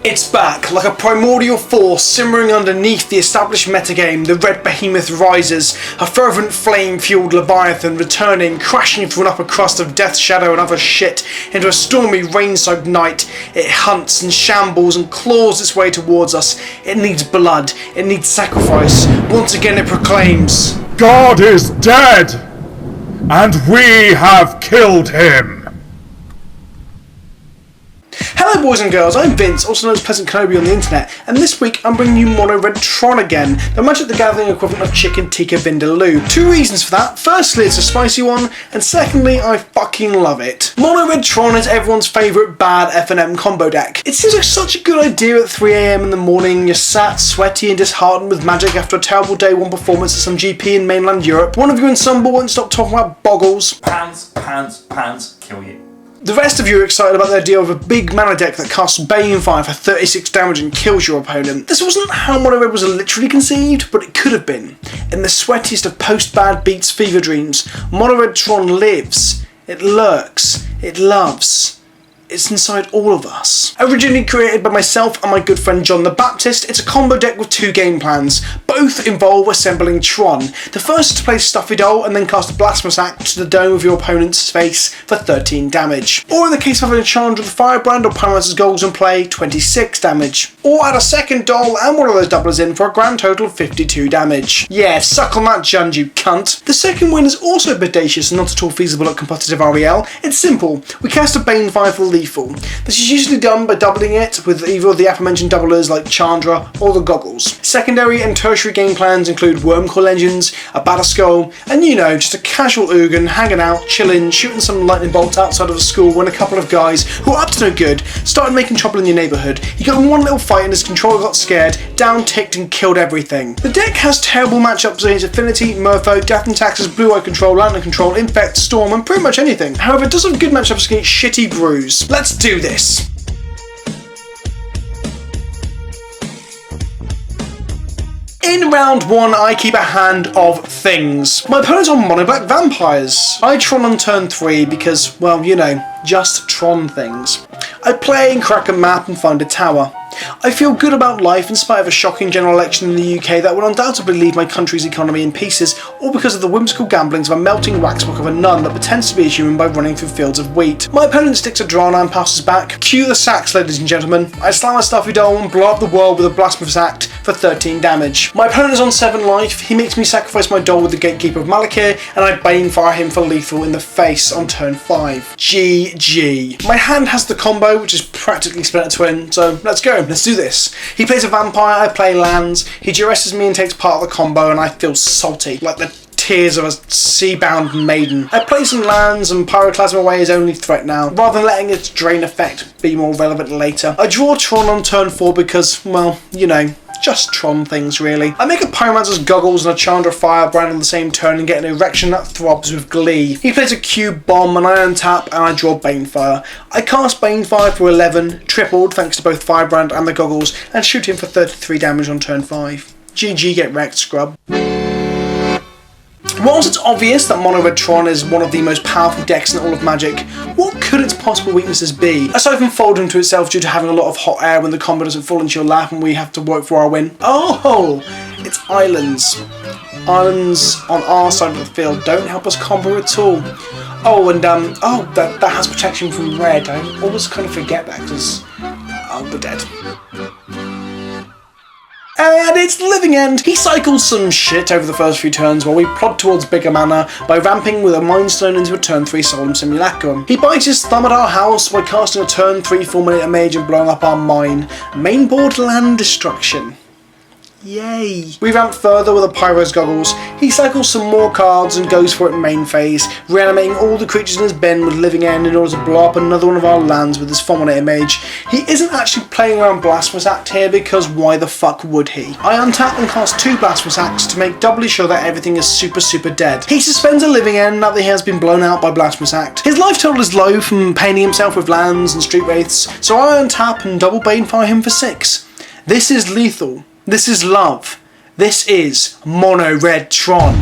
It's back, like a primordial force simmering underneath the established metagame. The red behemoth rises, a fervent flame-fueled leviathan returning, crashing through an upper crust of death shadow and other shit into a stormy rain-soaked night. It hunts and shambles and claws its way towards us. It needs blood, it needs sacrifice. Once again it proclaims, God is dead, and we have killed him. Hello boys and girls, I'm Vince, also known as Pleasant Kenobi on the internet, and this week I'm bringing you Mono Red Tron again, the Magic the Gathering equivalent of Chicken Tikka Vindaloo. Two reasons for that: firstly it's a spicy one, and secondly I fucking love it. Mono Red Tron is everyone's favourite bad F&M combo deck. It seems like such a good idea at 3 AM in the morning, you're sat, sweaty and disheartened with Magic after a terrible day one performance at some GP in mainland Europe. One of you ensemble won't stop talking about boggles. Pants, kill you. The rest of you are excited about the idea of a big mana deck that casts Banefire for 36 damage and kills your opponent. This wasn't how Mono Red was literally conceived, but it could have been. In the sweatiest of post-bad beats fever dreams, Mono Red Tron lives, it lurks, it loves. It's inside all of us. Originally created by myself and my good friend John the Baptist, it's a combo deck with two game plans. Both involve assembling Tron. The first is to play Stuffy and then cast a Blasphemous Act to the dome of your opponent's face for 13 damage. Or in the case of having a Chandra with Firebrand or Pyromancer's Goals in play, 26 damage. Or add a second doll and one of those doublers in for a grand total of 52 damage. Yeah, suck on that Jund, you cunt. The second win is also bodacious and not at all feasible at competitive REL. It's simple. We cast a Banefire for lethal. This is usually done by doubling it with either of the aforementioned doublers like Chandra or the Goggles. Secondary and tertiary game plans include Wormcore Legends, a Batterskull, and you know, just a casual Ugin hanging out, chilling, shooting some lightning bolts outside of a school when a couple of guys who are up to no good started making trouble in your neighbourhood. You got in one little fight and his controller got scared, down ticked and killed everything. The deck has terrible matchups against Affinity, Merfolk, Death and Taxes, Blue Eye Control, Lantern Control, Infect, Storm and pretty much anything. However, it does have good matchups against shitty brews. Let's do this! In round 1, I keep a hand of things. My opponent's on Mono Black Vampires. I Tron on turn 3 because, well, you know, just Tron things. I play and crack a map and find a tower. I feel good about life in spite of a shocking general election in the UK that would undoubtedly leave my country's economy in pieces, all because of the whimsical gamblings of a melting waxwork of a nun that pretends to be a human by running through fields of wheat. My opponent sticks a Drana and passes back. Cue the sax, ladies and gentlemen. I slam a Stuffy doll and blow up the world with a Blasphemous Act for 13 damage. My opponent is on 7 life. He makes me sacrifice my doll with the Gatekeeper of Malakir, and I Banefire him for lethal in the face on turn 5. GG. My hand has the combo, which is practically Splinter Twin, so let's go, let's do this. He plays a vampire, I play lands, he duresses me and takes part of the combo, and I feel salty, like the tears of a sea-bound maiden. I play some lands and Pyroclasm away his only threat now, rather than letting its drain effect be more relevant later. I draw Tron on turn 4 because, well, you know, just Tron things really. I make a Pyromancer's Goggles and a Chandra Firebrand on the same turn and get an erection that throbs with glee. He plays a Cube Bomb and I untap and I draw Banefire. I cast Banefire for 11, tripled thanks to both Firebrand and the Goggles, and shoot him for 33 damage on turn 5. GG, get wrecked, scrub. Whilst it's obvious that Mono Red Tron is one of the most powerful decks in all of Magic, what could its possible weaknesses be? Aside from folding into itself due to having a lot of hot air when the combo doesn't fall into your lap and we have to work for our win. Oh, it's islands. Islands on our side of the field don't help us combo at all. Oh, and that has protection from red. I always kind of forget that because we're dead. And it's Living End! He cycles some shit over the first few turns while we plod towards bigger mana by ramping with a Mind Stone into a turn 3 Solemn Simulacrum. He bites his thumb at our house by casting a turn 3 Fulminator Mage and blowing up our mine. Mainboard land destruction. Yay! We ramp further with a Pyro's Goggles. He cycles some more cards and goes for it in main phase, reanimating all the creatures in his bin with Living End in order to blow up another one of our lands with his Fulminator Mage. He isn't actually playing around Blasphemous Act here because why the fuck would he? I untap and cast 2 Blasphemous Acts to make doubly sure that everything is super dead. He suspends a Living End now that he has been blown out by Blasphemous Act. His life total is low from painting himself with lands and street wraiths, so I untap and double Banefire him for 6. This is lethal. This is love. This is Mono Red Tron.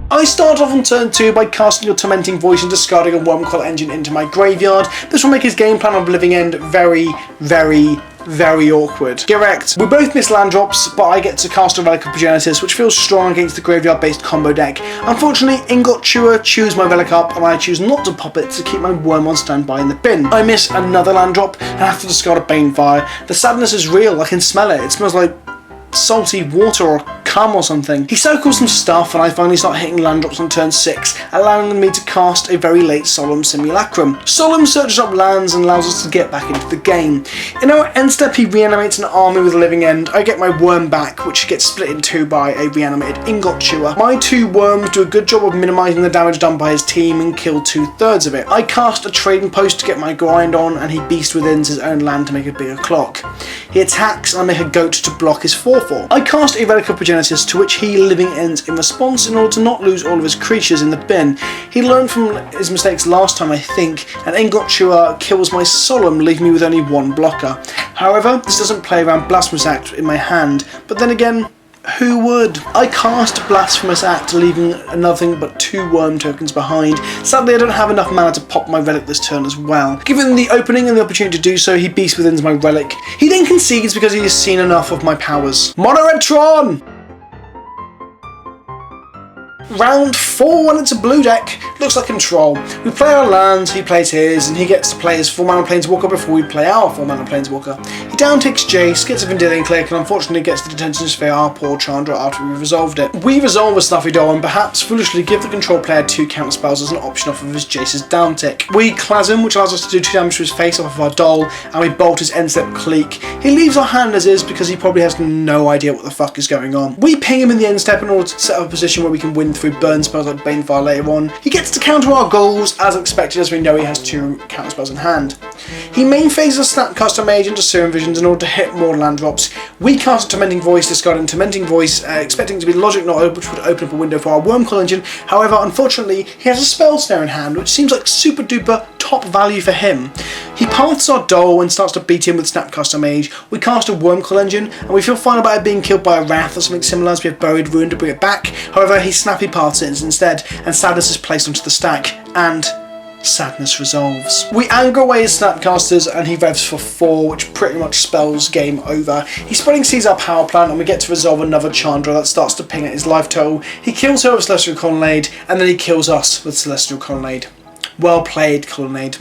I start off on turn 2 by casting a Tormenting Voice and discarding a Wormcoil Engine into my graveyard. This will make his game plan of Living End very, very, very awkward. Correct. We both miss land drops, but I get to cast a Relic of Progenitus, which feels strong against the graveyard-based combo deck. Unfortunately, Ingot Chewer chews my Relic up, and I choose not to pop it to keep my Worm on standby in the bin. I miss another land drop and have to discard a Banefire. The sadness is real, I can smell it. It smells like salty water or cum or something. He circles some stuff and I finally start hitting land drops on turn 6, allowing me to cast a very late Solemn Simulacrum. Solemn searches up lands and allows us to get back into the game. In our end step, he reanimates an army with a Living End. I get my worm back, which gets split in two by a reanimated Ingot Chewer. My two worms do a good job of minimising the damage done by his team and kill 2/3 of it. I cast a Trading Post to get my grind on, and he Beast Withins his own land to make a bigger clock. He attacks and I make a Goat to block his 4/4. I cast a Relic of Progenitus, to which he Living Ends in response in order to not lose all of his creatures in the bin. He learned from his mistakes last time, I think, and Ingot Chewer kills my Solemn, leaving me with only one blocker. However, this doesn't play around Blasphemous Act in my hand, but then again, who would? I cast Blasphemous Act, leaving nothing but 2 worm tokens behind. Sadly, I don't have enough mana to pop my Relic this turn as well. Given the opening and the opportunity to do so, he Beast Withins my Relic. He then concedes because he has seen enough of my powers. Mono Red Tron! Round 4 when it's a blue deck. Looks like control. We play our lands, he plays his, and he gets to play his 4-mana Planeswalker before we play our 4-mana Planeswalker. He down takes Jace, gets a Vendilion Click, and unfortunately gets the Detention Sphere, our poor Chandra, after we resolved it. We resolve a Stuffy Doll and perhaps foolishly give the control player 2 counter spells as an option off of his Jace's down tick. We Clasm, which allows us to do 2 damage to his face off of our Doll, and we bolt his end step Clique. He leaves our hand as is because he probably has no idea what the fuck is going on. We ping him in the end step in order to set up a position where we can win through burn spells like Banefire later on. He gets to counter our goals as expected, as we know he has 2 counter spells in hand. He main phases a Snapcaster Mage into Serum Visions in order to hit more land drops. We cast a Tormenting Voice, discarding Tormenting Voice, expecting to be Logic Knot, which would open up a window for our Wormcoil Engine. However, unfortunately, he has a Spell Snare in hand, which seems like super duper top value for him. He paths our Doll and starts to beat him with Snapcaster Mage. We cast a Wormcoil Engine, and we feel fine about it being killed by a Wrath or something similar, as we have Buried Ruin to bring it back. However, he snappy paths it instead, and Sadness is placed onto the stack, and Sadness resolves. We anger away his Snapcasters and he revs for 4, which pretty much spells game over. He Spreading Seas our power plant and we get to resolve another Chandra that starts to ping at his life total. He kills her with Celestial Colonnade and then he kills us with Celestial Colonnade. Well played, Colonnade.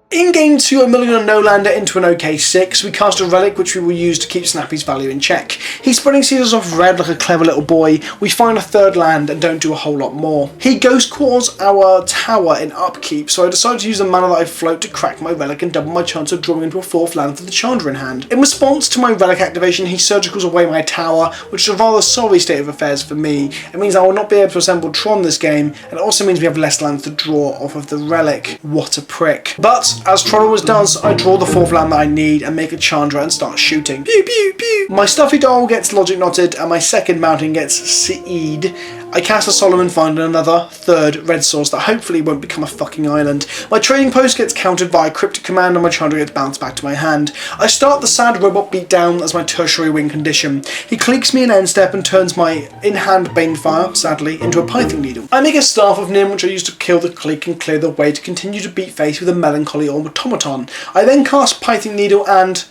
In game 2, a Million and No Lander into an OK 6, we cast a Relic which we will use to keep Snappy's value in check. He's Spreading Seas off red like a clever little boy. We find a 3rd land and don't do a whole lot more. He Ghost Cores our tower in upkeep, so I decided to use the mana that I float to crack my Relic and double my chance of drawing into a 4th land for the Chandra in hand. In response to my Relic activation, he Surgicals away my tower, which is a rather sorry state of affairs for me. It means I will not be able to assemble Tron this game, and it also means we have less lands to draw off of the Relic. What a prick. But as Tron always does, I draw the 4th land that I need and make a Chandra and start shooting. Pew pew pew! My Stuffy Doll gets Logic Knotted and my 2nd mountain gets Seed. I cast a Solomon Find another 3rd red source that hopefully won't become a fucking island. My Trading Post gets countered by a Cryptic Command and my Chandra gets bounced back to my hand. I start the Sad Robot Beatdown as my tertiary win condition. He cliques me in end step and turns my in-hand Banefire, sadly, into a Pithing Needle. I make a Staff of Nim which I use to kill the clique and clear the way to continue to beat face with a Melancholy Automaton. I then cast Pithing Needle and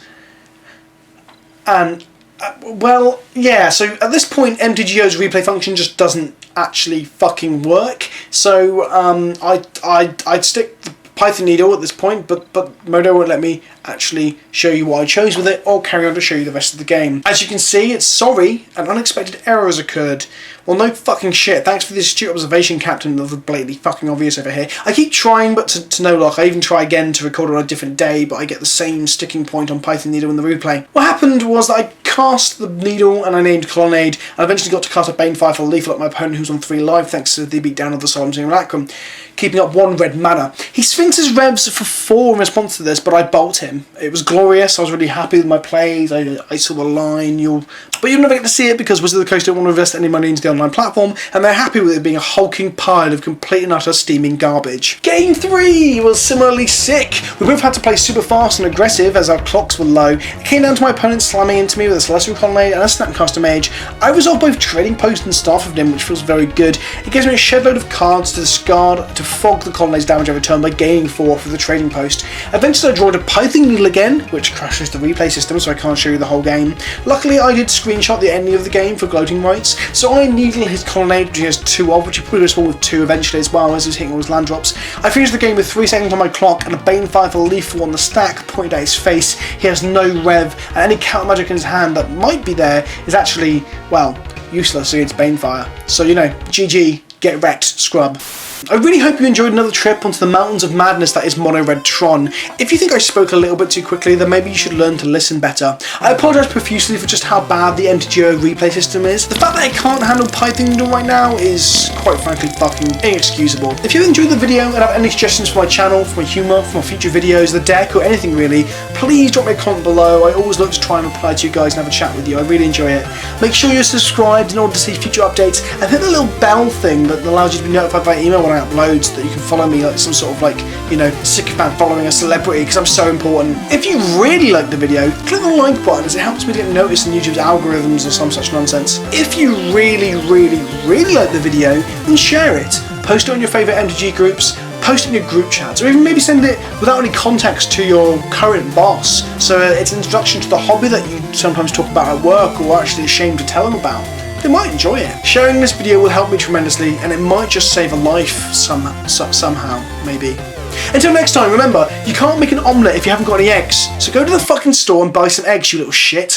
well, yeah, so at this point MTGO's replay function just doesn't actually fucking work, so I'd stick the Pithing Needle at this point, but Mono won't let me actually show you what I chose with it or carry on to show you the rest of the game. As you can see, it's sorry, an unexpected error has occurred. Well, no fucking shit. Thanks for the astute observation, Captain of the blatantly fucking obvious over here. I keep trying, but to no luck. I even try again to record on a different day, but I get the same sticking point on Pithing Needle in the replay. What happened was that I cast the Needle and I named Colonnade, and I eventually got to cast a Banefire for lethal at my opponent who's on 3 life thanks to the beatdown of the Solemn Simulacrum, keeping up 1 red mana. He Sphinx's revs for 4 in response to this, but I bolt him. It was glorious. I was really happy with my plays. I saw the line. But you'll never get to see it because Wizard of the Coast don't want to invest any money into the online platform, and they're happy with it being a hulking pile of complete and utter steaming garbage. Game 3 was similarly sick. We both had to play super fast and aggressive as our clocks were low. It came down to my opponent slamming into me with a Celestial Colonnade and a Snapcaster Mage. I resolved both Trading Post and Staff of Nim, which feels very good. It gives me a shed load of cards to discard to fog the Colonnade's damage every turn by gaining 4 off with the Trading Post. Eventually I drawed a Pithing Needle again, which crashes the replay system so I can't show you the whole game. Luckily I did screenshot the ending of the game for gloating rights, so I needle his Colonnade, which he has 2 of, which he probably goes with 2 eventually as well as he's hitting all his land drops. I finished the game with 3 seconds on my clock and a Banefire for lethal on the stack pointed at his face. He has no rev, and any counter magic in his hand that might be there is actually, well, useless against Banefire. So, you know, GG, get wrecked, scrub. I really hope you enjoyed another trip onto the mountains of madness that is Mono Red Tron. If you think I spoke a little bit too quickly, then maybe you should learn to listen better. I apologise profusely for just how bad the MTG replay system is. The fact that I can't handle Pithing Needle right now is, quite frankly, fucking inexcusable. If you enjoyed the video and have any suggestions for my channel, for my humour, for my future videos, the deck, or anything really, please drop me a comment below. I always look to try and reply to you guys and have a chat with you. I really enjoy it. Make sure you're subscribed in order to see future updates, and hit the little bell thing that allows you to be notified by email when I upload, so that you can follow me like some sort of like, you know, sycophant following a celebrity, because I'm so important. If you really like the video, click the like button as it helps me to get noticed in YouTube's algorithms or some such nonsense. If you really like the video, then share it. Post it on your favourite MTG groups, post it in your group chats, or even maybe send it without any context to your current boss, so it's an introduction to the hobby that you sometimes talk about at work or are actually ashamed to tell them about. They might enjoy it. Sharing this video will help me tremendously, and it might just save a life somehow, maybe. Until next time, remember, you can't make an omelette if you haven't got any eggs, so go to the fucking store and buy some eggs, you little shit.